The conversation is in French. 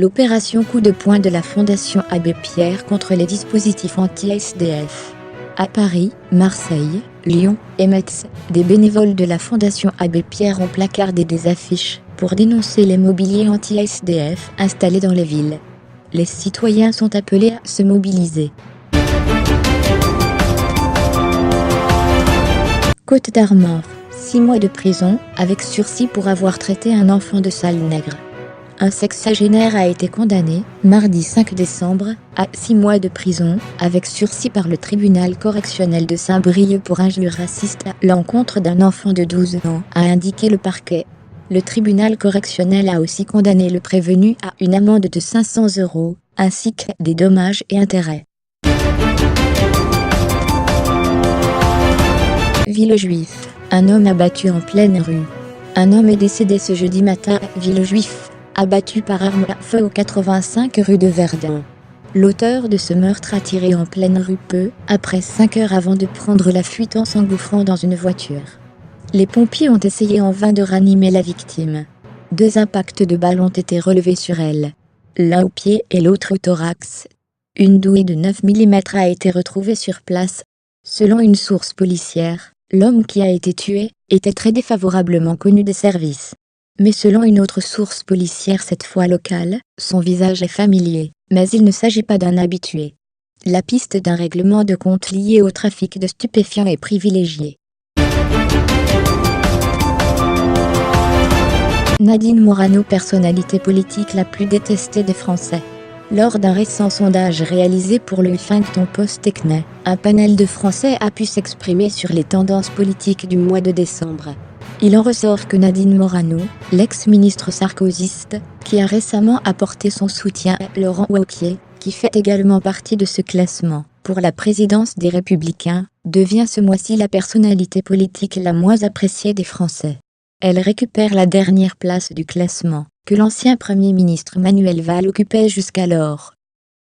l'opération coup de poing de la Fondation Abbé Pierre contre les dispositifs anti-SDF. À Paris, Marseille, Lyon et Metz, des bénévoles de la Fondation Abbé Pierre ont placardé des affiches pour dénoncer les mobiliers anti-SDF installés dans les villes. Les citoyens sont appelés à se mobiliser. Côte d'Armor, 6 mois de prison, avec sursis pour avoir traité un enfant de sale nègre. Un sexagénaire a été condamné, mardi 5 décembre, à 6 mois de prison, avec sursis par le tribunal correctionnel de Saint-Brieuc pour injure raciste à l'encontre d'un enfant de 12 ans, a indiqué le parquet. Le tribunal correctionnel a aussi condamné le prévenu à une amende de 500 €, ainsi que des dommages et intérêts. Villejuif, un homme abattu en pleine rue. Un homme est décédé ce jeudi matin à Villejuif, abattu par arme à feu au 85 rue de Verdun. L'auteur de ce meurtre a tiré en pleine rue peu après 5 heures avant de prendre la fuite en s'engouffrant dans une voiture. Les pompiers ont essayé en vain de ranimer la victime. 2 impacts de balles ont été relevés sur elle, l'un au pied et l'autre au thorax. Une douille de 9 mm a été retrouvée sur place. Selon une source policière, l'homme qui a été tué était très défavorablement connu des services. Mais selon une autre source policière cette fois locale, son visage est familier, mais il ne s'agit pas d'un habitué. La piste d'un règlement de compte lié au trafic de stupéfiants est privilégiée. Nadine Morano, personnalité politique la plus détestée des Français. Lors d'un récent sondage réalisé pour le Huffington Post Technet, un panel de Français a pu s'exprimer sur les tendances politiques du mois de décembre. Il en ressort que Nadine Morano, l'ex-ministre sarkozyste, qui a récemment apporté son soutien à Laurent Wauquiez, qui fait également partie de ce classement, pour la présidence des Républicains, devient ce mois-ci la personnalité politique la moins appréciée des Français. Elle récupère la dernière place du classement, que l'ancien Premier ministre Manuel Valls occupait jusqu'alors.